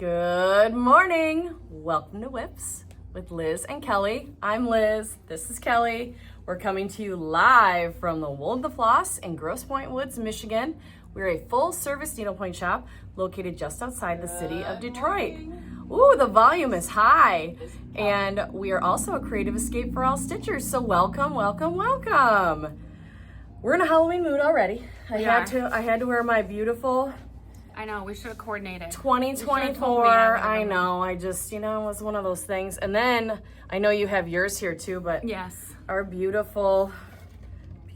Good morning. Welcome to Whips with Liz and Kelly. I'm Liz. This is Kelly. We're coming to you live from the Wool of the Floss in Grosse Pointe Woods, Michigan. We're a full-service needlepoint shop located just outside the city of Detroit. Ooh, the volume is high. And we are also a creative escape for all stitchers. So welcome, welcome, welcome. We're in a Halloween mood already. I had to wear my beautiful I know, we should have coordinated. 2024, I know, it was one of those things. And then, I know you have yours here too, but yes, our beautiful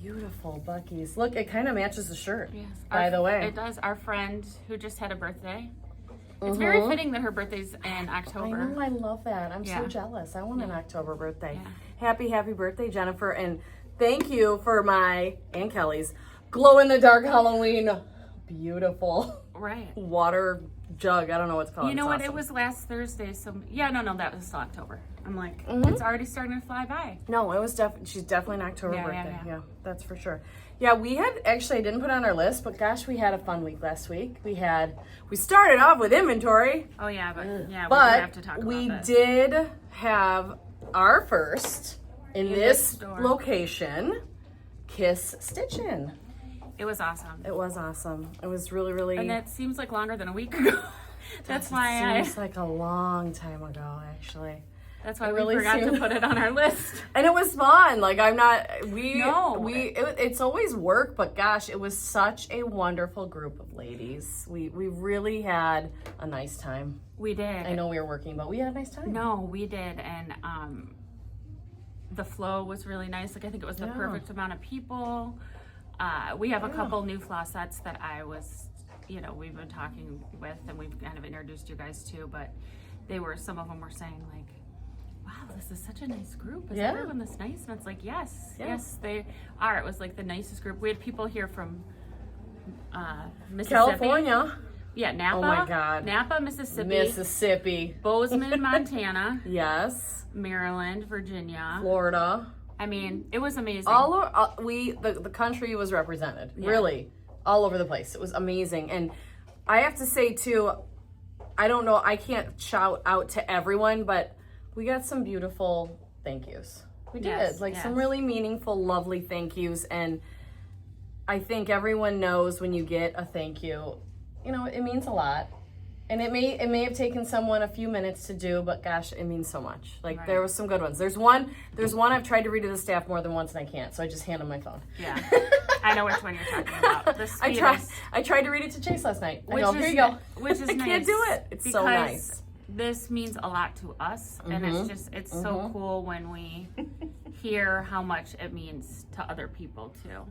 Buckies. Look, it kind of matches the shirt, yes. By the way. It does. Our friend who just had a birthday. It's very fitting that her birthday's in October. I know, I love that. I'm so jealous. I want an October birthday. Yeah. Happy birthday, Jennifer. And thank you for my and Kelly's glow-in-the-dark Halloween beautiful water jug. I don't know what it's called. You know what? Awesome. It was last Thursday, so no, that was still October. I'm like, it's already starting to fly by. No, it was she's definitely an October birthday. Yeah, that's for sure. Yeah, we had actually I didn't put it on our list, but gosh, we had a fun week last week. We started off with inventory. Oh yeah, but we do but have to talk about we this. did have our first in this location Kiss Stitchin'. It was awesome. It was awesome. It was really. And that seems like longer than a week ago. That's why it seems like a long time ago, actually. That's why we forgot to put it on our list. And it was fun. Like it's always work, but gosh, it was such a wonderful group of ladies. We really had a nice time. We did. I know we were working, but we had a nice time. No, we did, and the flow was really nice. Like I think it was the perfect amount of people. We have a couple new floss sets that we've been talking with, and we've kind of introduced you guys to, but some of them were saying like, wow, this is such a nice group. Is everyone this nice? And it's like, yes, they are. It was like the nicest group. We had people here from Mississippi. California. Yeah, Napa. Oh my God. Napa, Mississippi. Bozeman, Montana. Yes. Maryland, Virginia. Florida. I mean, it was amazing. The country was represented, really, all over the place. It was amazing. And I have to say, too, I don't know, I can't shout out to everyone, but we got some beautiful thank yous. We did. Some really meaningful, lovely thank yous. And I think everyone knows when you get a thank you, it means a lot. And it may have taken someone a few minutes to do, but gosh, it means so much. There was some good ones. There's one I've tried to read to the staff more than once and I can't, so I just hand them my phone. Yeah, I know which one you're talking about. I tried to read it to Chase last night. Here you go. Which is I nice. Can't do it. It's so nice. This means a lot to us, and it's so cool when we hear how much it means to other people too.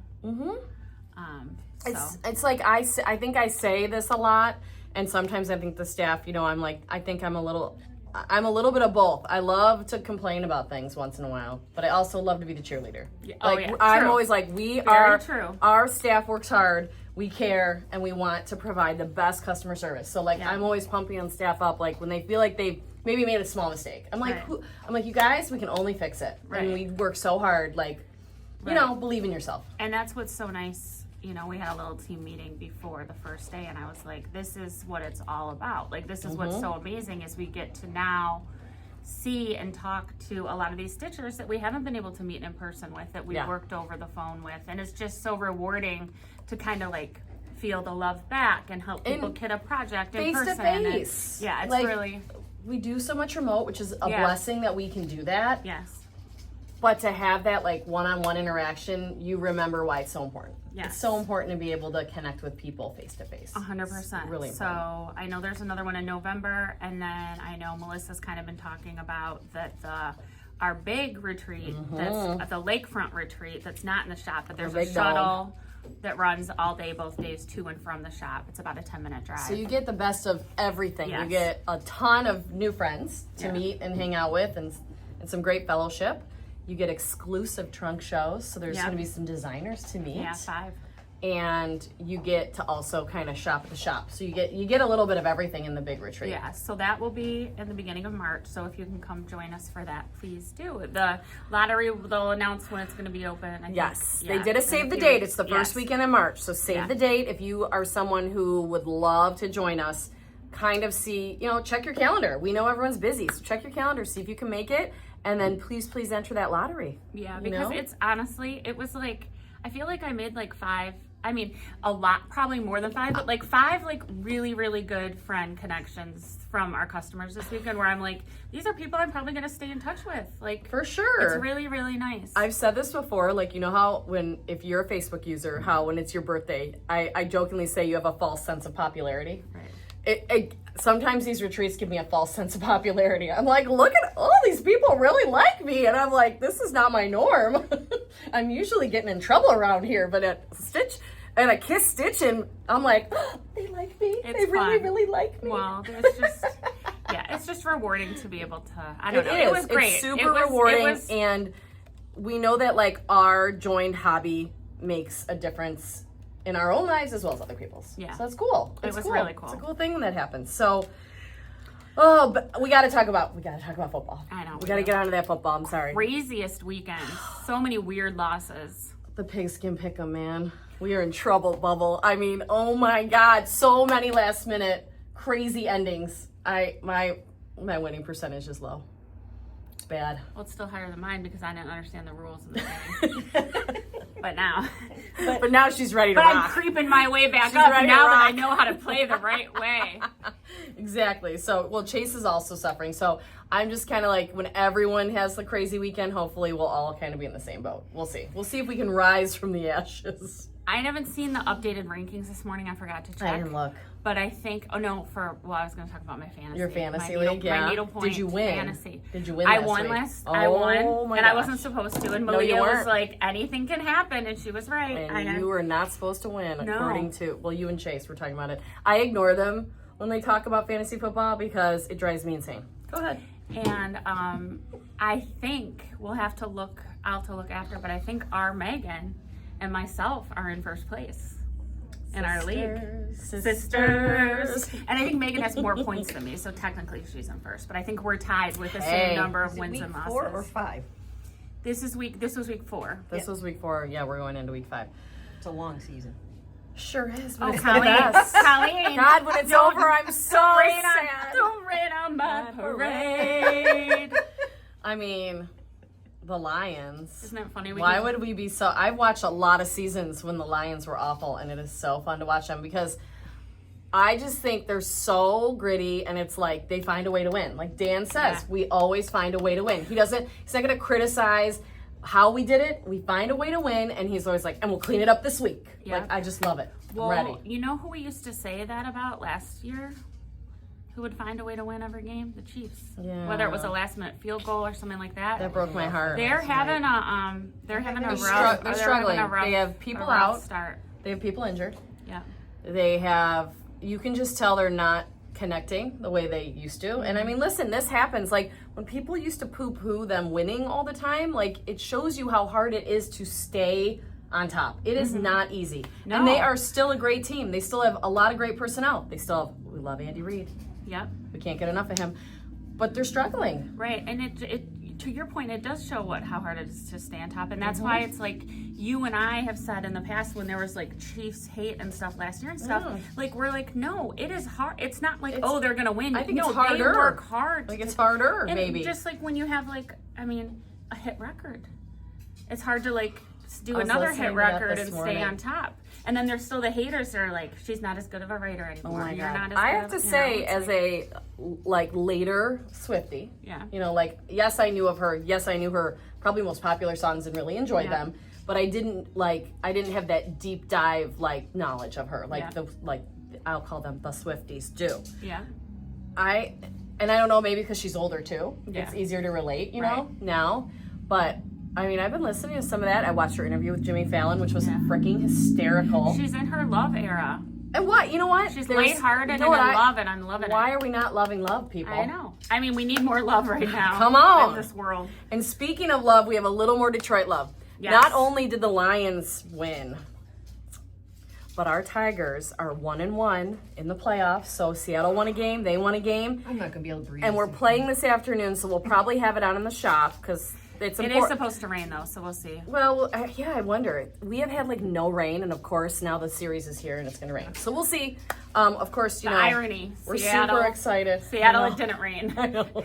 It's like I think I say this a lot. And sometimes I think the staff, I think I'm a little bit of both. I love to complain about things once in a while, but I also love to be the cheerleader. I'm always like, our staff works hard, we care, and we want to provide the best customer service. So I'm always pumping on staff up, when they feel like they maybe made a small mistake. I'm like, you guys, we can only fix it. Right. And we work so hard, believe in yourself. And that's what's so nice. We had a little team meeting before the first day, and I was like, this is what it's all about. This is what's so amazing is we get to now see and talk to a lot of these stitchers that we haven't been able to meet in person with, that we've worked over the phone with. And it's just so rewarding to kind of feel the love back and help people get a project in person. Face to face. It's really... We do so much remote, which is a blessing that we can do that. Yes. But to have that one-on-one interaction, you remember why it's so important. Yes. It's so important to be able to connect with people face to face. 100%. Really important. So I know there's another one in November, and then I know Melissa's kind of been talking about that our big retreat, that's at the lakefront retreat, that's not in the shop, but there's a shuttle that runs all day, both days, to and from the shop. It's about a 10-minute drive. So you get the best of everything. Yes. You get a ton of new friends to meet and hang out with, and some great fellowship. You get exclusive trunk shows, so there's going to be some designers to meet. Yeah, 5. And you get to also kind of shop at the shop. So you get a little bit of everything in the big retreat. Yeah, so that will be in the beginning of March. So if you can come join us for that, please do. The lottery, they'll announce when it's going to be open. Yes, they did a save the date. It's the first weekend in March. So save the date. If you are someone who would love to join us, kind of see, check your calendar. We know everyone's busy, so check your calendar, see if you can make it, and then please enter that lottery. Yeah, because it's honestly, it was like, I feel like I made like 5, I mean, a lot, probably more than 5, but like 5 like really, really good friend connections from our customers this weekend where I'm like, these are people I'm probably going to stay in touch with. Like, for sure. It's really, really nice. I've said this before, like, how if you're a Facebook user, how when it's your birthday, I jokingly say you have a false sense of popularity. Right. Sometimes these retreats give me a false sense of popularity. I'm like, look at all these people really like me. And I'm like, this is not my norm. I'm usually getting in trouble around here, but at a Kiss Stitch, and I'm like, oh, they like me. They really, really like me. Well, it's just, it's just rewarding to be able to, I don't know. It was great. It's super rewarding, and we know that like our joined hobby makes a difference in our own lives as well as other people's. Yeah. So that's cool. It was really cool. It's a cool thing when that happens. So, but we got to talk about football. I know. We got to get onto that football. I'm sorry. Craziest weekend. So many weird losses. The pigskin pick'em, man. We are in trouble, Bubble. I mean, oh my God, so many last minute crazy endings. My winning percentage is low. It's bad. Well, it's still higher than mine because I didn't understand the rules of the game. But now. But now she's ready to rock. But I'm creeping my way back up now that I know how to play the right way. Exactly. So, well, Chase is also suffering. So I'm just kind of like, when everyone has the crazy weekend, hopefully we'll all kind of be in the same boat. We'll see. We'll see if we can rise from the ashes. I haven't seen the updated rankings this morning. I forgot to check. I didn't look. But I think, I was going to talk about my fantasy. Your fantasy league, yeah. My Needlepoint Did you win? Fantasy. Did you win I last won week? last. Oh, I won. my and I gosh. wasn't supposed to. And No, you Malia was weren't. like, anything can happen. And she was right. And you were not supposed to win, No. according to, well, you and Chase were talking about it. I ignore them when they talk about fantasy football because it drives me insane. Go ahead. And I think we'll have to look, I'll have to look after, but I think our Megan and myself are in first place. In our league. Sisters. And I think Megan has more points than me, so technically she's in first. But I think we're tied with the same number of wins and losses. 4 or 5? This was week 4. This was week 4. Yeah, we're going into week 5. It's a long season. Sure is. But Oh, it's Colleen. the best. Colleen. God, when it's over, I'm so sad. Don't rain on my parade. I mean, the Lions. Isn't that funny? Why would we be so... I've watched a lot of seasons when the Lions were awful, and it is so fun to watch them because I just think they're so gritty, and it's like they find a way to win. Like Dan says, we always find a way to win. He's not going to criticize how we did it. We find a way to win, and he's always like, and we'll clean it up this week. Yeah. Like, I just love it. Well, Ready. you know who we used to say that about last year? Who would find a way to win every game? The Chiefs. Yeah. Whether it was a last-minute field goal or something like that. That broke my heart. They're having a They're rough. struggling. Having They have people a rough out. Start. They have people injured. Yeah. They have, you can just tell they're not connecting the way they used to. And I mean, listen, this happens. Like, when people used to poo-poo them winning all the time, like, it shows you how hard it is to stay on top. It is not easy. No. And they are still a great team. They still have a lot of great personnel. They still have, we love Andy Reid. Yep. We can't get enough of him. But they're struggling. Right, and it to your point, it does show how hard it is to stay on top, and that's why it's like you and I have said in the past when there was like Chiefs hate and stuff last year and stuff, like we're like, no, it is hard. It's not like they're gonna win. I think no, it's harder. They work hard. Like it's harder, and maybe. Just like when you have a hit record, it's hard to do another hit record and stay on top. And then there's still the haters that are like, she's not as good of a writer anymore. Oh my You're God. not as I good have to say, as a later Swiftie, yes, I knew of her. Yes, I knew her probably most popular songs and really enjoyed them. But I didn't have that deep dive knowledge of her I'll call them the Swifties do. Yeah. I don't know, maybe because she's older too. Yeah. It's easier to relate, now. But I mean, I've been listening to some of that. I watched her interview with Jimmy Fallon, which was freaking hysterical. She's in her love era. And what? You know what? She's lighthearted and in love, and I'm loving it. Why are we not loving love, people? I know. I mean, we need more love right now. Come on. In this world. And speaking of love, we have a little more Detroit love. Yes. Not only did the Lions win, but our Tigers are 1-1 in the playoffs. So Seattle won a game. They won a game. I'm not going to be able to breathe. And we're playing this afternoon, so we'll probably have it out in the shop because It's It important. is supposed to rain though, so we'll see. Well, yeah, I wonder. We have had like no rain, and of course now the series is here and it's going to rain. So we'll see. Of course, you The know, irony. we're Seattle, super excited. Seattle, I know. it didn't rain. I know.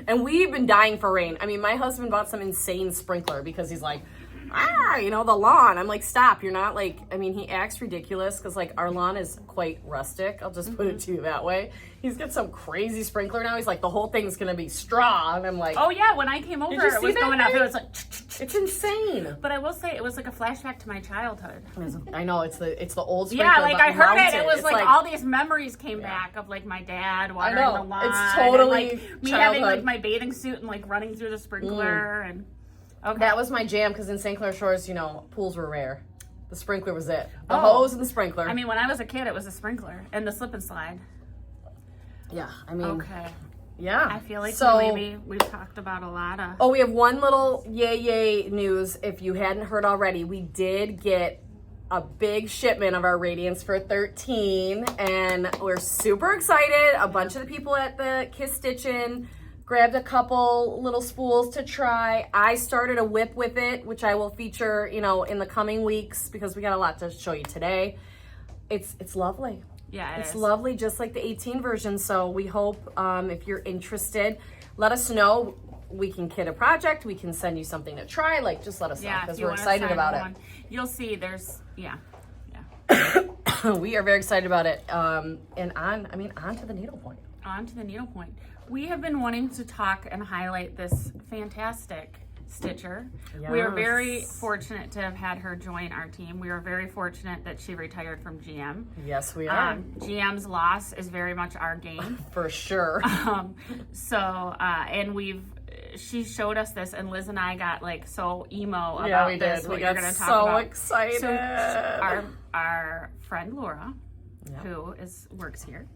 And we've been dying for rain. I mean, my husband bought some insane sprinkler because he's like, you know, the lawn. I'm like, stop. You're not like, I mean, he acts ridiculous because like our lawn is quite rustic. I'll just put it to you that way. He's got some crazy sprinkler now. He's like, the whole thing's going to be straw. And I'm like, Oh yeah, when I came over, you it see was that going up. thing? It was like, it's insane. but I will say, it was like a flashback to my childhood. I know, it's the old sprinkler. Yeah, like but I heard it. mounted. It was It's like all these memories came back of like my dad watering know. the lawn. It's totally and, like, me having childhood. like my bathing suit and like running through the sprinkler and. Okay. That was my jam because in St. Clair Shores, you know, pools were rare. The sprinkler was it. The Oh. hose and the sprinkler. I mean, when I was a kid, it was a sprinkler and the slip and slide. yeah, I mean, Okay. yeah. I feel like so. maybe we've talked about a lot of. Oh, we have one little yay news. If you hadn't heard already, we did get a big shipment of our Radiance for 13, and we're super excited. A bunch of the people at the Kiss Stitchin' grabbed a couple little spools to try. I started a whip with it, which I will feature, you know, in the coming weeks because we got a lot to show you today. It's lovely. Yeah, It's is. lovely, just like the 18 version. So we hope if you're interested, let us know. We can kit a project. We can send you something to try. Like, just let us know Yeah, because if you we're wanna excited sign about one, You'll see. There's yeah. it. We are very excited about it. And on to the needlepoint. On to the needlepoint. We have been wanting to talk and highlight this fantastic stitcher. We are very Yes. fortunate to have had her join our team. We are very fortunate that she retired from GM. Yes, we are. GM's loss is very much our gain. For sure. And she showed us this, and Liz and I got like so emo about Yeah, we this. did. What We you're got gonna talk so about. excited. So our friend Laura, who works here.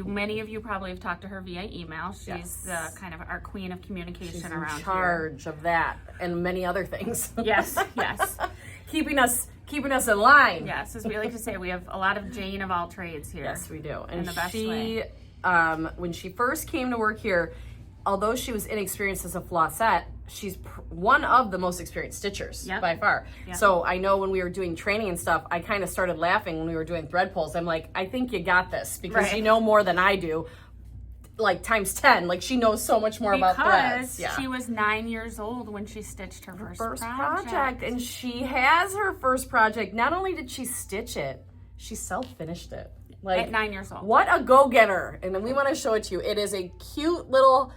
Many of you probably have talked to her via email. She's the kind of our queen of communication She's around in charge of that and many other things. here. Yes, yes, keeping us in line. yes. As we like to say, we have a lot of Jane of all trades here. Yes, we do. And In the best she, way. when she first came to work here, although she was inexperienced as a flossette, she's one of the most experienced stitchers by far. Yep. So I know when we were doing training and stuff, I kind of started laughing when we were doing thread pulls. I'm like, I think you got this because Right. you know more than I do. Like times 10. Like she knows so much more about threads. Because she was 9 years old when she stitched her first project. And she has her first project. Not only did she stitch it, she self-finished it. Like At 9 years old. What a go-getter. And then we want to show it to you. It is a cute little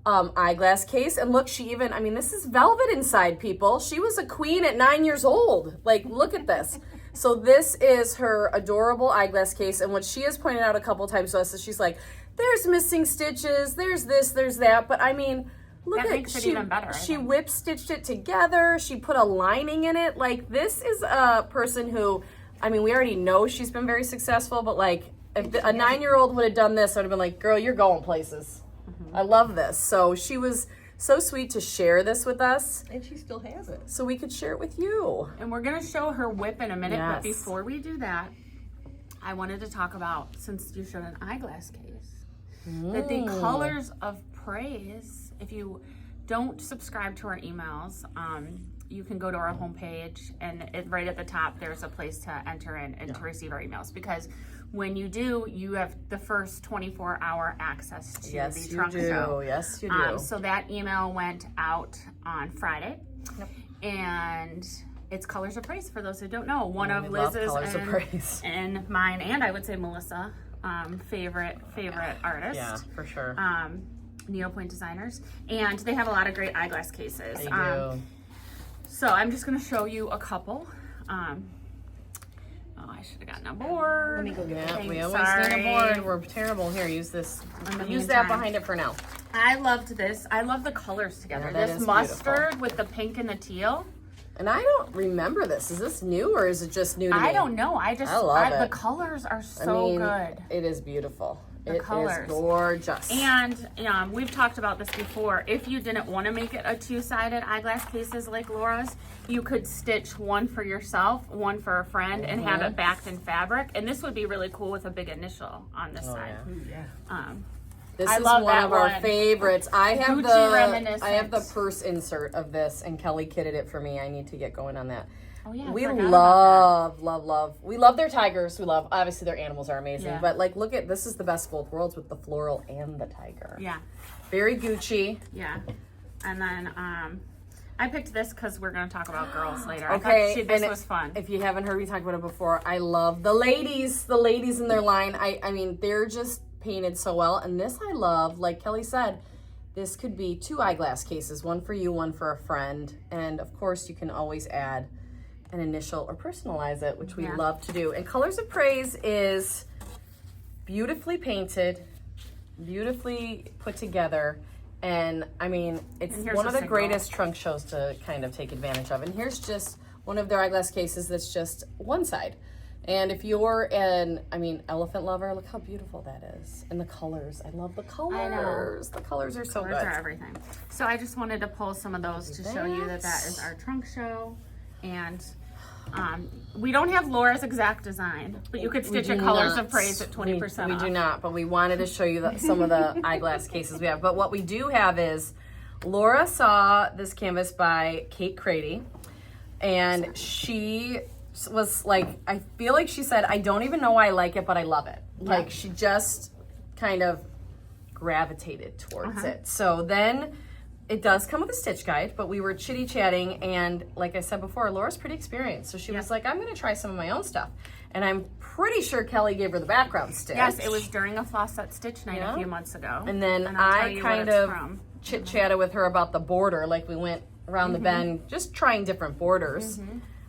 eyeglass case. And look, this is velvet inside, people. She was a queen at 9 years old. Like, look at this. So this is her adorable eyeglass case. And what she has pointed out a couple times to us is she's like, there's missing stitches, there's this, there's that. But I mean, look That at makes it even better, I She think. whip stitched it together. She put a lining in it. Like, this is a person who, we already know she's been very successful, but like, if a 9-year-old would have done this, I would have been like, girl, you're going places. I love this. So she was so sweet to share this with us. And she still has it. So we could share it with you. And we're going to show her whip in a minute. Yes. But before we do that, I wanted to talk about, since you showed an eyeglass case, that the colors of praise, if you don't subscribe to our emails, you can go to our homepage, and right at the top, there's a place to enter in and to receive our emails. Because when you do, you have the first 24-hour access to the trunk show. Yes, you do. So that email went out on Friday. Yep. And it's Colors of Praise, for those who don't know. One of we love Liz's Colors of Praise. and mine, and I would say Melissa, favorite artist. Yeah, for sure. Needlepoint designers. And they have a lot of great eyeglass cases. They do. So I'm just going to show you a couple. I should have gotten a board. Let me go get it. Yeah, we always need a board. We're terrible. Here, use this. In the Use that meantime. behind it for now. I loved this. I love the colors together. Yeah, that this is mustard with the pink and the teal. And I don't remember this. Is this new or is it just new to me? I don't know. I love the it. colors are so good. It is beautiful. It colors. is gorgeous. And we've talked about this before. If you didn't want to make it a two-sided eyeglass cases like Laura's, you could stitch one for yourself, one for a friend, and have it backed in fabric. And this would be really cool with a big initial on this side. Ooh, yeah. This I is love one that of our one. favorites. I have Gucci the purse insert of this, and Kelly kitted it for me. I need to get going on that. Oh yeah, We love. We love their tigers. We love, obviously their animals are amazing. Yeah. But like, look at, this is the best of both worlds with the floral and the tiger. Yeah. Very Gucci. Yeah. And then I picked this because we're going to talk about girls later. Okay, I thought this was fun. If you haven't heard me talk about it before, I love the ladies. The ladies in their line. I mean, they're just painted so well. And this I love. Like Kelly said, this could be 2 eyeglass cases. One for you, one for a friend. And of course, you can always add an initial or personalize it, which we love to do. And Colors of Praise is beautifully painted, beautifully put together. And I mean, it's one of the greatest trunk shows to kind of take advantage of. And here's just one of their eyeglass cases that's just one side. And if you're an, elephant lover, look how beautiful that is. And the colors, I love the colors. I know. The colors are so good. Colors are everything. So I just wanted to pull some of those to show you that is our trunk show. And we don't have Laura's exact design, but you could stitch a Colors of Praise at 20% off. We do not, but we wanted to show you some of the eyeglass cases we have. But what we do have is, Laura saw this canvas by Kate Crady, and she was like, I feel like she said, I don't even know why I like it, but I love it. Yeah. Like, she just kind of gravitated towards it. So then it does come with a stitch guide, but we were chitty-chatting, and like I said before, Laura's pretty experienced, so she was like, I'm going to try some of my own stuff. And I'm pretty sure Kelly gave her the background stitch. Yes, it was during a Floss Set Stitch Night a few months ago. And then I kind of chit-chatted with her about the border, like we went around the bend, just trying different borders.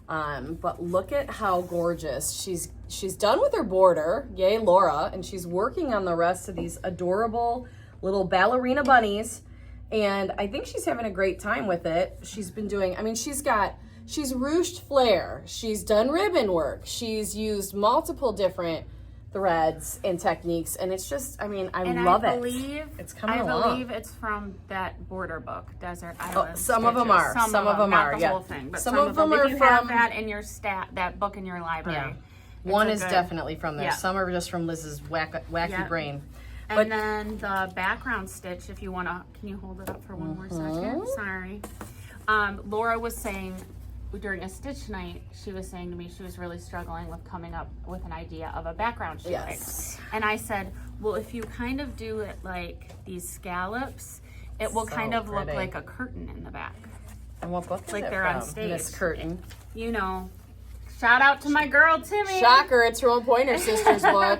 But look at how gorgeous. She's done with her border, yay Laura, and she's working on the rest of these adorable little ballerina bunnies. And I think she's having a great time with it. She's been doing, she's ruched flare. She's done ribbon work. She's used multiple different threads and techniques. And it's just, I love it. It's coming along. I believe it's from that border book, Desert Island. Some of them are. Some of them are, not the whole thing, but some of them are if you have that in your that book in your library. One is definitely from there. Some are just from Liz's wacky brain. And then the background stitch, if you want to, can you hold it up for one more second? Sorry. Laura was saying during a stitch night, she was saying to me she was really struggling with coming up with an idea of a background she likes. And I said, well, if you kind of do it like these scallops, it will kind of look like a curtain in the back. And what book is like it they're from? on stage. This curtain. You know, shout out to my girl, Timmy. Shocker, it's her own Pointer Sisters book.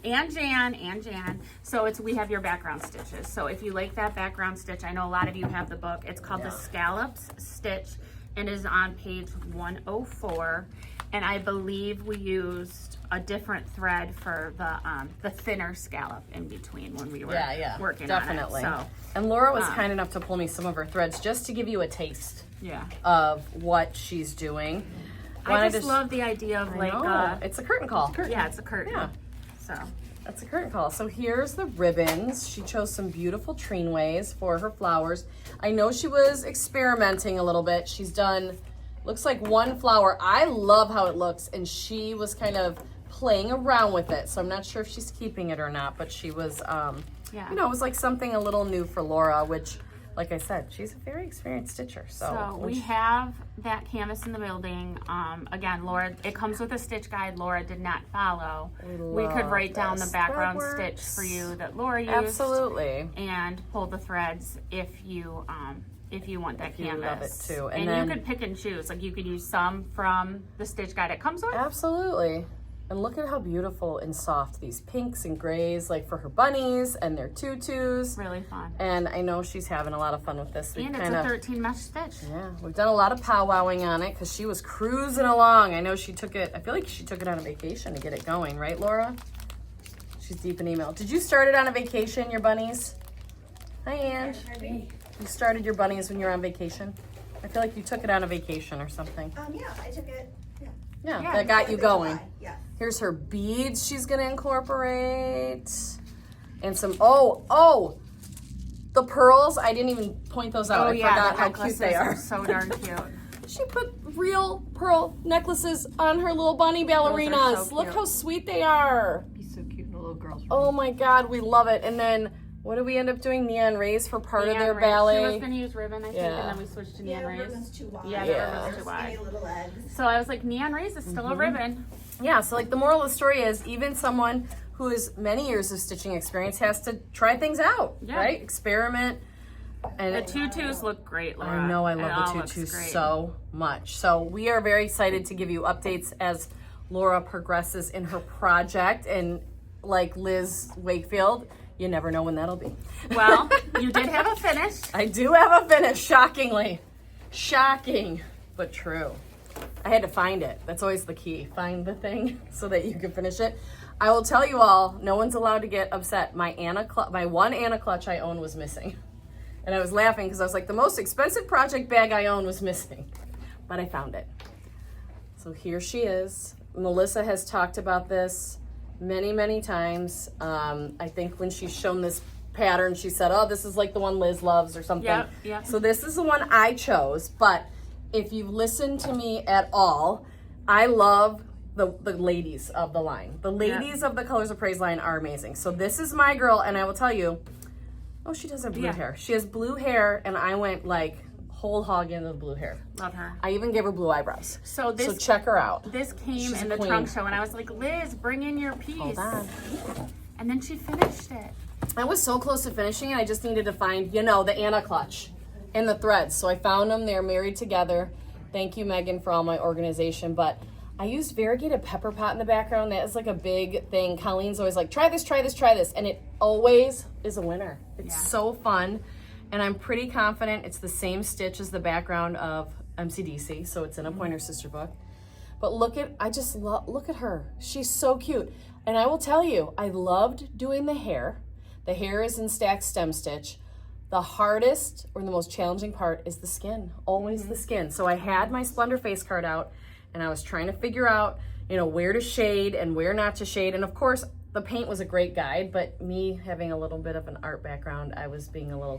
And Jan. So we have your background stitches. So if you like that background stitch, I know a lot of you have the book. It's called The Scallops Stitch and is on page 104. And I believe we used a different thread for the thinner scallop in between when we were working on it. So, and Laura was kind enough to pull me some of her threads just to give you a taste of what she's doing. I just love the idea of it's a curtain call. Yeah, it's a curtain. Yeah. So that's a curtain call. So here's the ribbons. She chose some beautiful treenways for her flowers. I know she was experimenting a little bit. She's done, looks like one flower. I love how it looks, and she was kind of playing around with it. So I'm not sure if she's keeping it or not, but she was, it was like something a little new for Laura, which, like I said, she's a very experienced stitcher. So we have that canvas in the building. Again, Laura, it comes with a stitch guide Laura did not follow. We could write down the background stitch for you that Laura used. Absolutely. And pull the threads if you want that canvas. You love it too. And then, you could pick and choose. Like you could use some from the stitch guide it comes with. Absolutely. And look at how beautiful and soft these pinks and grays, like for her bunnies and their tutus. Really fun. And I know she's having a lot of fun with this. And it's a 13 mesh stitch. Yeah, we've done a lot of powwowing on it because she was cruising along. I know she took it, I feel like she took it on a vacation to get it going, right, Laura? She's deep in email. Did you start it on a vacation, your bunnies? Hi, Ange. You started your bunnies when you were on vacation? I feel like you took it on a vacation or something. Yeah, I took it. Yeah, that got you going. Yeah. Here's her beads she's gonna incorporate. And some, the pearls. I didn't even point those out. I forgot how cute they are. So darn cute. She put real pearl necklaces on her little bunny ballerinas. So look how sweet they are. Be so cute in a little girl's room. Oh my God, we love it. And then What did we end up doing? Neon rays for part of their Neon rays. ballet. She was going to use ribbon, I think, and then we switched to neon rays. Ribbon's too wide. Yeah, the ribbon's too wide. Skinny little legs. So I was like, neon rays is still a ribbon. Yeah, so like the moral of the story is even someone who has many years of stitching experience has to try things out, right? Experiment. And the tutus look great, Laura. I know, I It love all the looks tutus great. so much. So we are very excited to give you updates as Laura progresses in her project. And like Liz Wakefield, you never know when that'll be. Well, you did have a finish. I do have a finish, shockingly. Shocking, but true. I had to find it. That's always the key. Find the thing so that you can finish it. I will tell you all, no one's allowed to get upset. My one Anna clutch I own was missing. And I was laughing because I was like, the most expensive project bag I own was missing. But I found it. So here she is. Melissa has talked about this many, many times. I think when she's shown this pattern, she said, oh, this is like the one Liz loves or something. Yep. So this is the one I chose. But if you've listened to me at all, I love the ladies of the line. The ladies of the Colors of Praise line are amazing. So this is my girl, and I will tell you, oh, she does have blue hair. She has blue hair, and I went like whole hog into the blue hair. Love her. I even gave her blue eyebrows. So check her out. This came She's in a the queen. trunk show, and I was like, Liz, bring in your piece. Hold on. And then she finished it. I was so close to finishing it, I just needed to find, the Anna clutch and the threads. So I found them. They're married together. Thank you, Megan, for all my organization. But I used variegated pepper pot in the background. That is like a big thing. Colleen's always like, try this, try this, try this. And it always is a winner. It's so fun. And I'm pretty confident it's the same stitch as the background of MCDC. So it's in a Pointer Sister book. But look at her. She's so cute. And I will tell you, I loved doing the hair. The hair is in stacked stem stitch. The hardest or the most challenging part is the skin, always the skin. So I had my Splendor face card out and I was trying to figure out, where to shade and where not to shade. And of course, the paint was a great guide, but me having a little bit of an art background, I was being a little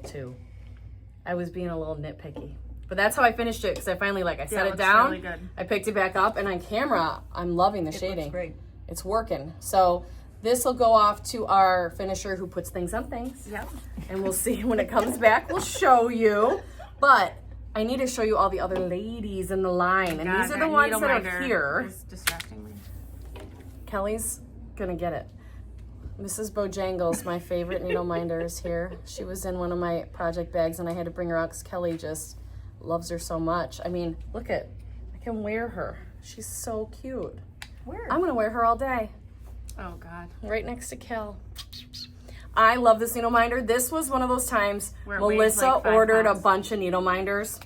nitpicky. But that's how I finished it because I finally, I set it down, really good. I picked it back up, and on camera, I'm loving the shading. Looks great. It's working. So this will go off to our finisher who puts things on things. Yep. And we'll see when it comes back. We'll show you. But I need to show you all the other ladies in the line. And these are the ones that are here. Is distracting me. Kelly's gonna get it. Mrs. Bojangles, my favorite needle minder, is here. She was in one of my project bags and I had to bring her out because Kelly just loves her so much. I mean, I can wear her. She's so cute. I'm gonna wear her all day. Oh, God. Right next to Kel. I love this needle minder. This was one of those times Where it weighs Melissa like 5 ordered pounds. a bunch of needle minders.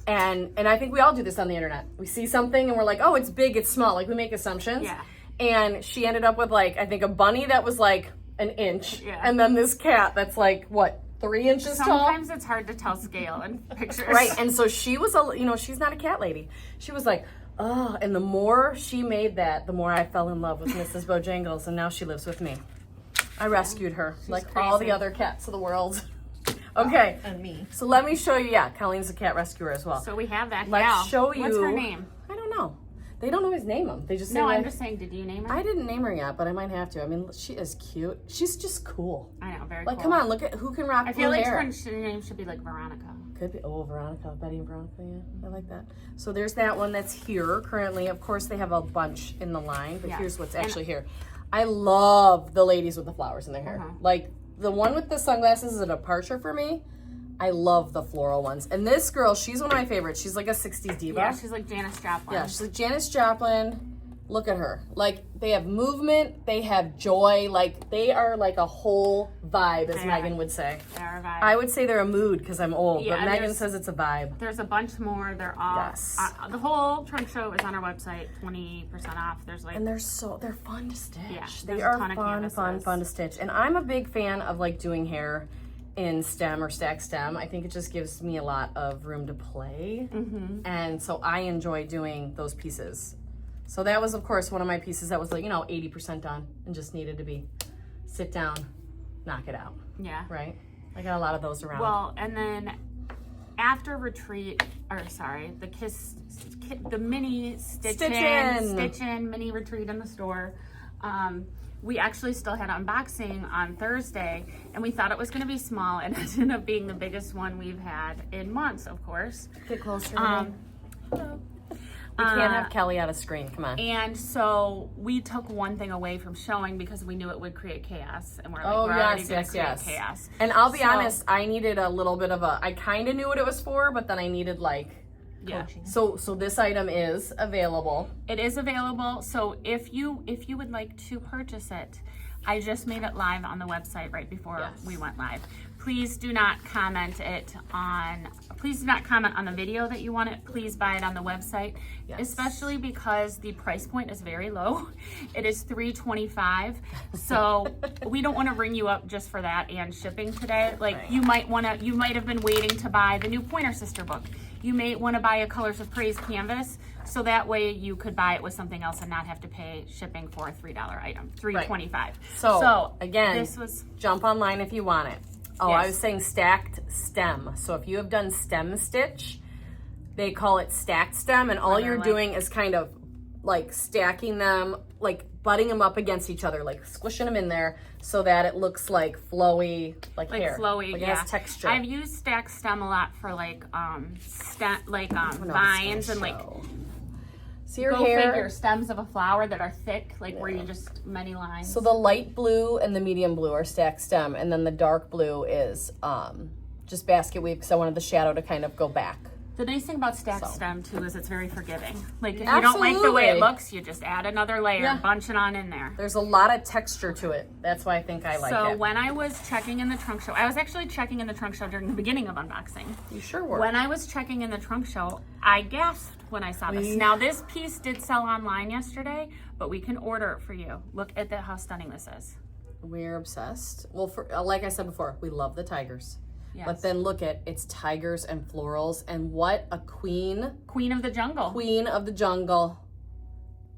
And I think we all do this on the internet. We see something and we're like, oh, it's big, it's small. Like we make assumptions. Yeah. And she ended up with I think a bunny that was like an inch. Yeah. And then this cat that's like, what, 3 inches tall? Sometimes it's hard to tell scale in pictures. Right, and so she was, she's not a cat lady. She was like, oh, and the more she made that, the more I fell in love with Mrs. Bojangles, and now she lives with me. I rescued her, like all the crazy. other cats of the world. Okay, And me. so let me show you, Colleen's a cat rescuer as well. So we have that Let's gal. show you. What's her name? I don't know. They don't always name them. They just say, No, I'm just saying, did you name her? I didn't name her yet, but I might have to. I mean, she is cute. She's just cool. I know, very Like, cool. come on, look at who can rock I blue feel like hair. her name should be like Veronica. Could be. Oh, Veronica. Betty and Veronica, yeah. I like that. So there's that one that's here currently. Of course, they have a bunch in the line, but Yeah. here's what's actually here. I love the ladies with the flowers in their hair. Like, the one with the sunglasses is a departure for me. I love the floral ones. And this girl, she's one of my favorites. She's like a 60s diva. Yeah, she's like Janis Joplin. Yeah, she's like Janis Joplin. Look at her. Like, they have movement, they have joy. Like, they are like a whole vibe, as They Megan are. would say. They're a vibe. I would say they're a mood because I'm old, Yeah, but Megan there's- says it's a vibe. There's a bunch more. They're all Yes. the whole trunk show is on our website. 20% off. There's like And they're fun to stitch. Yeah, they there's a are ton of fun canvases. to stitch. And I'm a big fan of like doing hair in stem or stack stem. I think it just gives me a lot of room to play. And so I enjoy doing those pieces. So that was, of course, one of my pieces that was like, 80% done and just needed to be sit down, knock it out, yeah. right? I got a lot of those around. Well, and then after retreat, the mini stitch in mini retreat in the store. we actually still had unboxing on Thursday, and we thought it was going to be small, and it ended up being the biggest one we've had in months, of course. Get closer. Hello. We can't have Kelly out of screen. Come on. And so we took one thing away from showing because we knew it would create chaos, and we're like, Oh, we're already yes, going yes, to create yes. chaos. And I'll be honest, I needed a little bit of I kind of knew what it was for, but then I needed coaching. So this item is available. It is available. So if you would like to purchase it, I just made it live on the website right before we went live. Please do not comment on the video that you want it. Please buy it on the website, especially because the price point is very low. It is $3.25. So we don't want to ring you up just for that and shipping today. You might have been waiting to buy the new Pointer Sister book. You may want to buy a Colors of Praise canvas, so that way you could buy it with something else and not have to pay shipping for a $3 item, $3.25. Right. So again, this was jump online if you want it. Oh, Yes. I was saying stacked stem. So if you have done stem stitch, they call it stacked stem, and all you're doing is kind of stacking them, butting them up against each other, squishing them in there so that it looks like flowy, hair. Flowy, it has texture. I've used stacked stem a lot for vines and See your go hair. figure stems of a flower that are thick, where you just many lines. So the light blue and the medium blue are stacked stem, and then the dark blue is just basket weave because I wanted the shadow to kind of go back. The nice thing about stacked stem too is it's very forgiving. If you don't like the way it looks, you just add another layer, bunch it on in there. There's a lot of texture to it. That's why I think I like it. So when I was checking in the trunk show, I was actually checking in the trunk show during the beginning of unboxing. You sure were. When I was checking in the trunk show, I gasped when I saw this. Now this piece did sell online yesterday, but we can order it for you. Look at how stunning this is. We're obsessed. Well, like I said before, we love the tigers. Yes. But then look at it's tigers and florals, and what a queen. Queen of the jungle. Queen of the jungle.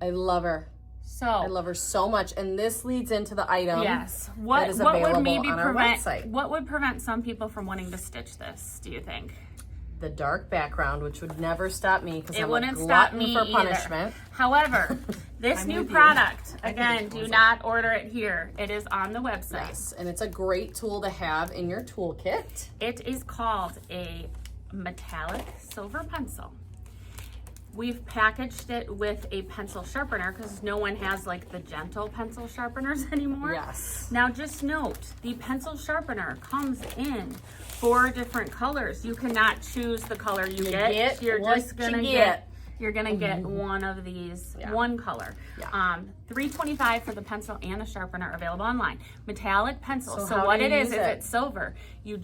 I love her. So I love her so much, and this leads into the item. Yes. That is available would maybe on our website. What would prevent some people from wanting to stitch this? Do you think? The dark background, which would never stop me because I'm wouldn't a stop glutton me for either. punishment. However, this new product, again, do not order it here. It is on the website. Yes, and it's a great tool to have in your toolkit. It is called a metallic silver pencil. We've packaged it with a pencil sharpener because no one has the gentle pencil sharpeners anymore. Yes. Now just note, the pencil sharpener comes in 4 different colors. You cannot choose the color you get. You're just gonna get one of these, one color. Yeah. $3.25 for the pencil and the sharpener, available online. Metallic pencil. So how what do you it is use it? it's silver. You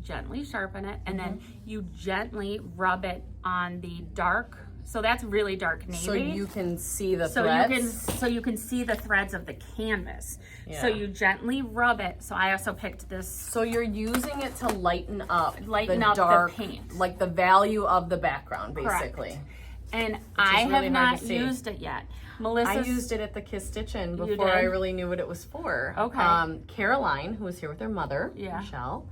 gently sharpen it, and then you gently rub it on the dark. So that's really dark navy. So you can see the threads. So you can see the threads of the canvas. Yeah. So you gently rub it. So I also picked this. So you're using it to lighten up the dark, paint. the value of the background, basically. Correct. And I really have hard not to see. used it yet. Melissa, I used it at the Kiss Stitch-In You before did? I really knew what it was for. Okay. Caroline, who was here with her mother, Michelle,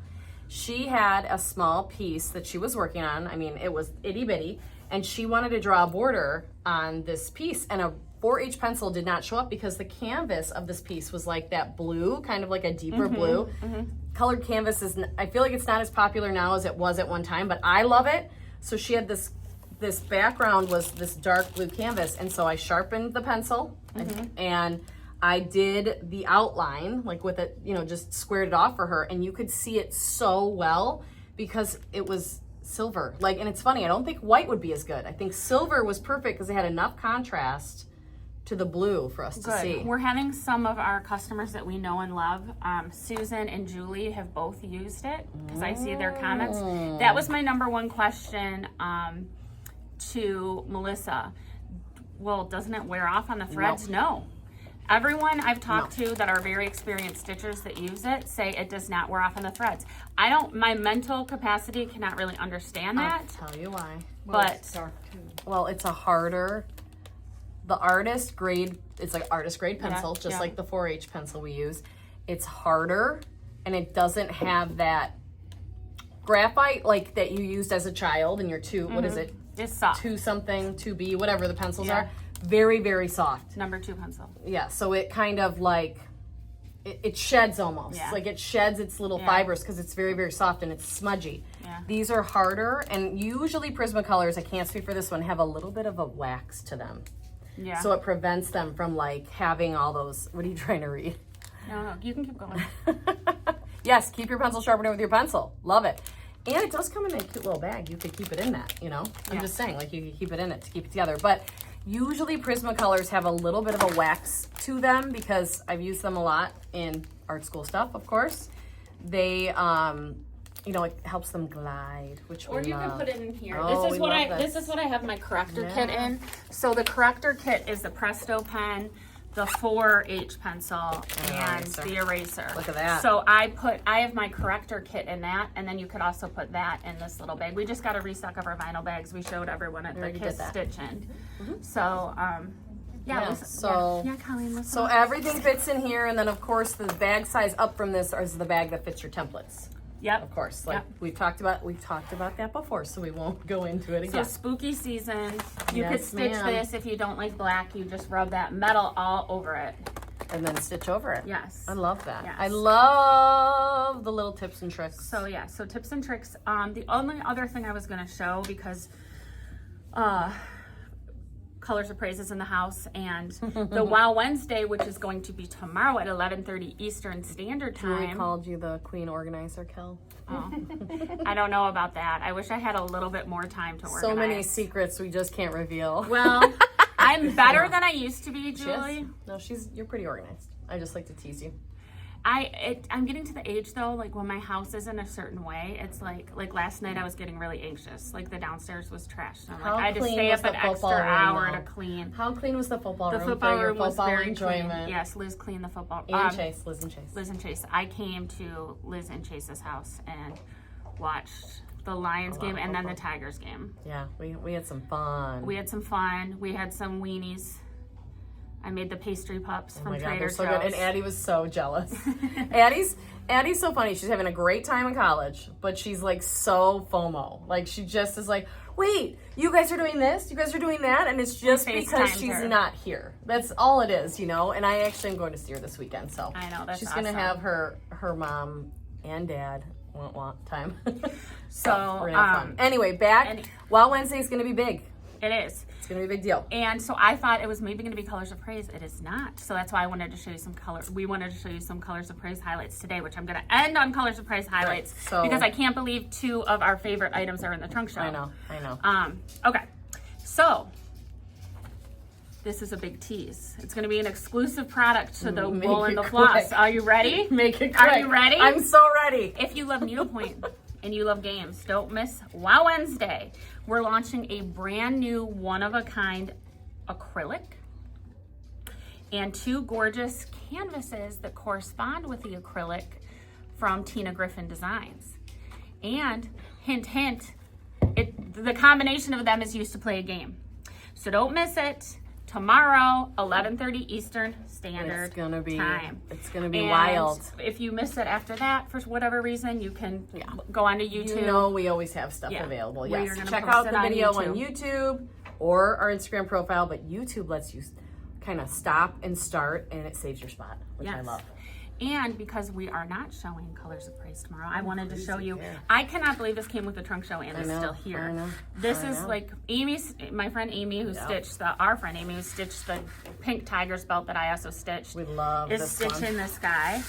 she had a small piece that she was working on. I mean, it was itty bitty, and she wanted to draw a border on this piece, and a 4H pencil did not show up because the canvas of this piece was like that blue, kind of like a deeper blue. Colored canvas I feel like it's not as popular now as it was at one time, but I love it. So she had this background was this dark blue canvas, and so I sharpened the pencil and I did the outline with it, just squared it off for her, and you could see it so well because it was silver. And it's funny, I don't think white would be as good. I think silver was perfect because it had enough contrast to the blue for us to see. We're having some of our customers that we know and love. Susan and Julie have both used it because I see their comments. That was my number one question to Melissa. Well, doesn't it wear off on the threads? No. Everyone I've talked to that are very experienced stitchers that use it say it does not wear off on the threads. My mental capacity cannot really understand that. I'll tell you why. But it's dark too. Well, it's a harder, the artist grade, it's like artist grade pencil, just like the 4H pencil we use. It's harder, and it doesn't have that graphite that you used as a child in your what is it? It's soft. 2 something, 2B, whatever the pencils are. Very, very soft. Number 2 pencil. Yeah, so it kind of like, it sheds almost. Yeah. Like it sheds its little fibers because it's very, very soft and it's smudgy. Yeah. These are harder, and usually Prismacolors, I can't speak for this one, have a little bit of a wax to them. Yeah. So it prevents them from like having all those, what are you trying to read? No, you can keep going. Yes, keep your pencil sharpener with your pencil. Love it. And it does come in a cute little bag. You could keep it in that, you know? I'm just saying, like you could keep it in it to keep it together. But usually Prismacolors have a little bit of a wax to them because I've used them a lot in art school stuff, of course. They, you know, it helps them glide, which Or we you love. can put it in here. Oh, This we is what love this is what I have my corrector Yeah. kit in. So the corrector kit is the Presto pen, the 4H pencil, and the eraser. Look at that. So I have my corrector kit in that, and then you could also put that in this little bag. We just got a restock of our vinyl bags. We showed everyone at the already Kiss did that. Stitch End. So Yeah, so Colleen, listen. so everything fits in here, and then of course the bag size up from this is the bag that fits your templates. Yep. Of course, like Yep. we've talked about that before, so we won't go into it So again. spooky season, you could Yes, stitch ma'am. this if you don't like black. You just rub that metal all over it. And then stitch over it. Yes. I love that. Yes. I love the little tips and tricks. So yeah, so tips and tricks. The only other thing I was gonna show, because Colors of Praise is in the house, and the Wow Wednesday, which is going to be tomorrow at 11:30 Eastern Standard Julie Time. called you the queen organizer, Kel. Oh, I don't know about that. I wish I had a little bit more time to organize. So many secrets we just can't reveal. Well, I'm better than I used to be, She is? Julie. No, you're pretty organized. I just like to tease you. I'm getting to the age though, like when my house is in a certain way, it's like last night I was getting really anxious. Like the downstairs was trashed. I'm like, How I had to clean stay was up an the football extra room, hour though? to clean. How clean was the football The room football for your room was football very enjoyment? clean. Yes, Liz cleaned the football. And Chase, Liz and Chase. Liz and Chase. I came to Liz and Chase's house and watched the Lions game and then the Tigers game. Yeah, we had some fun. We had some fun. We had some weenies. I made the pastry pups Oh from my God, Trader they're Joe's. so good. And Addie was so jealous. Addie's so funny. She's having a great time in college, but she's like so FOMO. Like she just is like, wait, you guys are doing this? You guys are doing that? And it's just because FaceTimed she's her. not here. That's all it is, you know? And I actually am going to see her this weekend. So I know, that's she's going to awesome. have her mom and dad want time. So, we're gonna have fun. Anyway, Wow Wednesday is going to be big. it is. It's going to be a big deal. And so I thought it was maybe going to be Colors of Praise. It is not. So that's why I wanted to show you some colors. We wanted to show you some Colors of Praise highlights today, which I'm going to end on Colors of Praise highlights so- because I can't believe 2 of our favorite items are in the trunk show. I know. Okay. So this is a big tease. It's going to be an exclusive product to the Make Wool it and the Floss. quick. Are you ready? Make it quick. Are you ready? I'm so ready. If you love Needlepoint and you love games, don't miss Wow Wednesday. We're launching a brand new one-of-a-kind acrylic and 2 gorgeous canvases that correspond with the acrylic from Tina Griffin Designs. And hint, hint, the combination of them is used to play a game. So don't miss it. Tomorrow, 11:30 Eastern Standard Time. It's gonna be And wild. if you miss it after that, for whatever reason, you can go onto YouTube. You know we always have stuff Yeah. available. Where Yes. you're gonna Check post out it the on video YouTube. on YouTube or our Instagram profile, but YouTube lets you kind of stop and start, and it saves your spot, which I Yes. love. And because we are not showing Colors of Praise tomorrow, I wanted to show you. yeah. I cannot believe this came with the trunk show and is know, still here. I know, This I is know. like my friend Amy who stitched our friend Amy who stitched the pink tiger's belt that I also stitched. We love is this stitching one. this guy.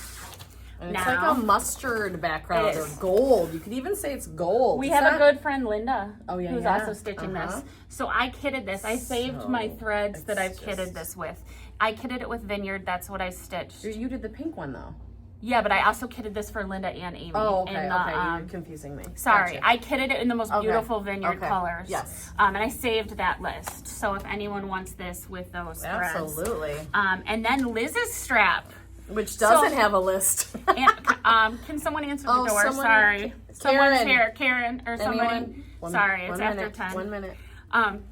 And it's now. like a mustard background It or is. gold. You could even say it's gold. We Is have that- a good friend, Linda, Oh, yeah, who's yeah. also stitching Uh-huh. this. So I kitted this. I saved my threads that I've it's kitted just- this with. I kitted it with Vineyard. That's what I stitched. You did the pink one though. Yeah, but I also kitted this for Linda and Amy. Oh, okay, in the, okay. You're confusing me. Sorry, Gotcha. I kitted it in the most beautiful Vineyard Okay. colors. Yes. And I saved that list. So if anyone wants this with those threads. Absolutely. And then Liz's strap. Which doesn't have a list. And, can someone answer the Oh, door? someone- Sorry. Someone's Karen. here. Karen or somebody. Anyone? Sorry, it's One after minute, 10. 1 minute.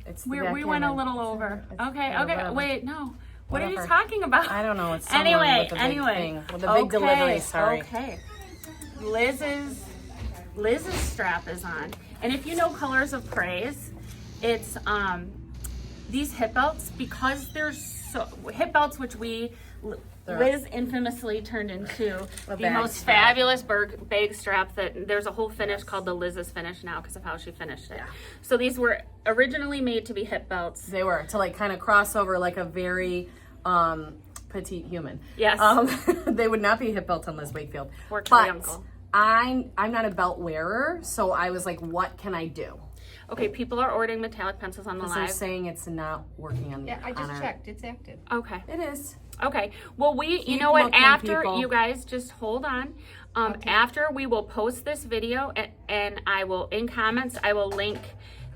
It's the We backgammon. went a little over. Okay, yeah, okay. whatever. Wait, no. What are you Whatever. talking about? I don't know. It's someone Anyway, with a big thing. With a big okay, delivery, sorry. Okay. Liz's strap is on. And if you know Colors of Praise, it's these hip belts, because there's so hip belts, which Liz infamously turned into the most fabulous bag strap that there's a whole finish called the Liz's finish now because of how she finished it. Yeah. So these were originally made to be hip belts. They were to like kind of cross over like a very petite human. Yes. They would not be hip belts on Liz Wakefield. Or Kelly Uncle. I'm not a belt wearer, so I was like, what can I do? Okay, people are ordering metallic pencils on the live. They're saying it's not working on. Yeah, I just checked. It's active. Okay. It is. Okay. Well, you know what? After you guys just hold on. After we will post this video, and I will in comments I will link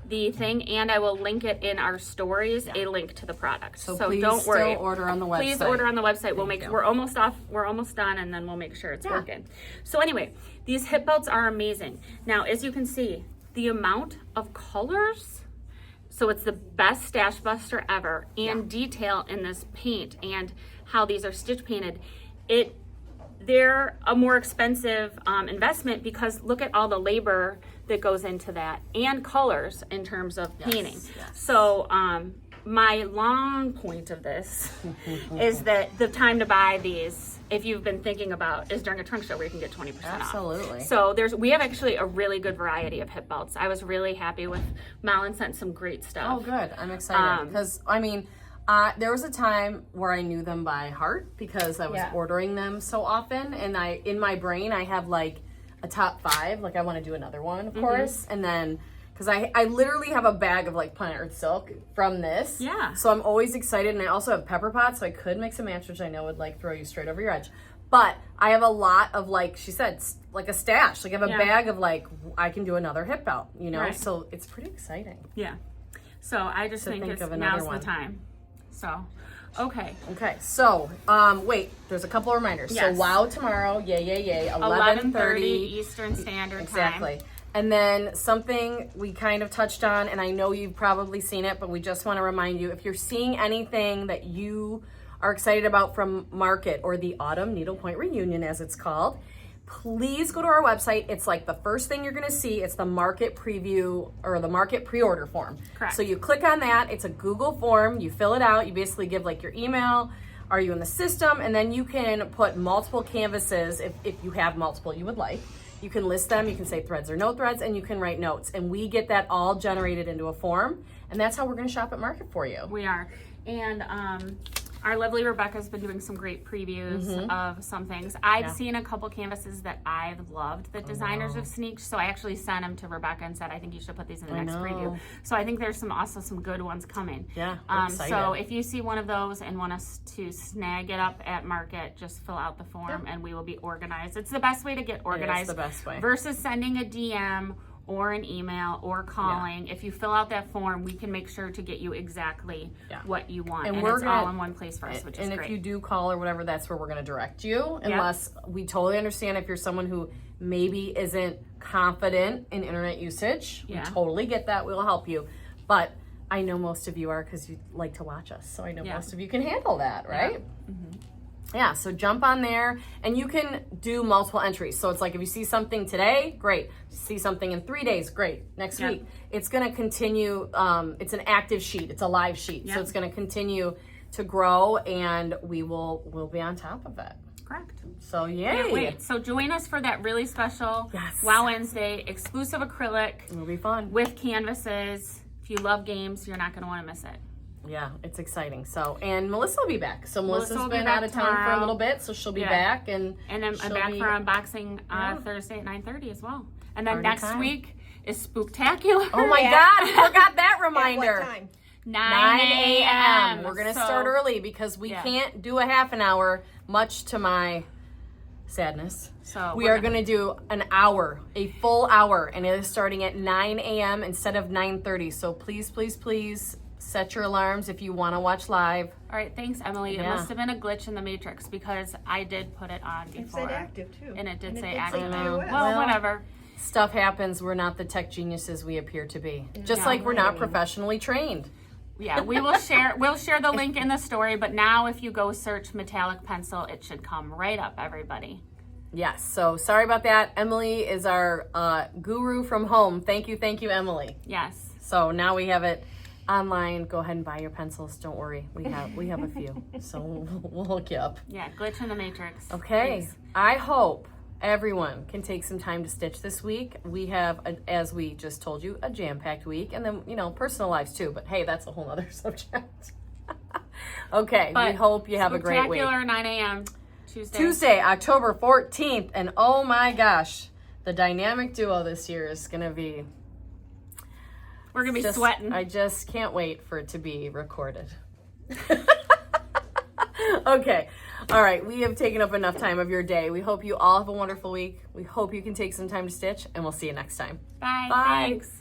the thing, and I will link it in our stories, a link to the product. So please don't worry. Still order on the website. Please order on the website. We're almost off. We're almost done, and then we'll make sure it's working. So anyway, these hip belts are amazing. Now, as you can see, the amount of colors. So it's the best stash buster ever, and detail in this paint and how these are stitch painted. They're a more expensive investment because look at all the labor that goes into that and colors in terms of painting. Yes. So my long point of this is that the time to buy these, if you've been thinking about, is during a trunk show where you can get 20% off. Absolutely. So we have actually a really good variety of hip belts. I was really happy with Malin sent some great stuff. Oh, good. I'm excited because there was a time where I knew them by heart because I was ordering them so often, and in my brain I have like a top 5. Like I want to do another one, of course, and then because I literally have a bag of like Planet Earth silk from this. Yeah. So I'm always excited, and I also have pepper pots, so I could mix and match, which I know would like throw you straight over your edge. But I have a lot of, like she said, like a stash. Like I have a bag of like I can do another hip belt, you know. Right. So it's pretty exciting. Yeah. So I just think now's the time. So, okay. So, wait, there's a couple of reminders. Yes. So, WOW tomorrow, yay, 11:30 Eastern Standard Time. Exactly. And then something we kind of touched on, and I know you've probably seen it, but we just want to remind you, if you're seeing anything that you are excited about from Market or the Autumn Needlepoint Reunion, as it's called, please go to our website. It's like the first thing you're going to see. It's the Market preview or the Market pre-order form. Correct. So you click on that. It's a Google form. You fill it out. You basically give like your email. Are you in the system? And then you can put multiple canvases if you have multiple you would like. You can list them. You can say threads or no threads, and you can write notes. And we get that all generated into a form. And that's how we're going to shop at Market for you. We are. And our lovely Rebecca's been doing some great previews of some things. I've seen a couple canvases that I've loved that designers have sneaked, so I actually sent them to Rebecca and said, I think you should put these in the next preview. So I think there's some good ones coming. Yeah, so if you see one of those and want us to snag it up at Market, just fill out the form and we will be organized. It's the best way to get organized. It is the best way. Versus sending a DM or an email or calling. If you fill out that form, we can make sure to get you exactly what you want. And it's all in one place for us, which is great. And if you do call or whatever, that's where we're going to direct you. Unless we totally understand if you're someone who maybe isn't confident in internet usage. We totally get that. We'll help you. But I know most of you are because you like to watch us. So I know most of you can handle that, right? Yeah, so jump on there, and you can do multiple entries. So it's like if you see something today, great. See something in 3 days, great. Next week, it's going to continue. It's an active sheet. It's a live sheet, so it's going to continue to grow, and we'll be on top of it. Correct. So yay! Can't wait. So join us for that really special Wow Wednesday exclusive acrylic. It'll be fun with canvases. If you love games, you're not going to want to miss it. Yeah, it's exciting. So, and Melissa will be back. So Melissa's been out of town for a little bit, so she'll be back. And then I'm back for unboxing Thursday at 9:30 as well. And then next week is Spooktacular. Oh my God, I forgot that reminder. At what time? 9 a.m. We're going to start early because we can't do a half an hour, much to my sadness. So we are going to do an hour, a full hour, and it is starting at 9 a.m. instead of 9:30. So please, please, please, set your alarms if you want to watch live. All right, thanks, Emily. It must have been a glitch in the matrix because I did put it on before. It said active too. And it did say active. Well, whatever. Stuff happens. We're not the tech geniuses we appear to be. Just like we're not professionally trained. Yeah, we will share. We'll share the link in the story. But now, if you go search metallic pencil, it should come right up, everybody. Yes. So sorry about that. Emily is our guru from home. Thank you, Emily. Yes. So now we have it online, go ahead and buy your pencils. Don't worry, we have a few, so we'll hook you up. Yeah, glitch in the matrix. Okay, Thanks. I hope everyone can take some time to stitch this week. We have, as we just told you, a jam-packed week, and then, personal lives too, but hey, that's a whole other subject. Okay, But we hope you have a great week. Spectacular 9 a.m. Tuesday, October 14th, and oh my gosh, the dynamic duo this year is going to be... We're going to be sweating. I just can't wait for it to be recorded. Okay. All right. We have taken up enough time of your day. We hope you all have a wonderful week. We hope you can take some time to stitch, and we'll see you next time. Bye. Bye. Thanks.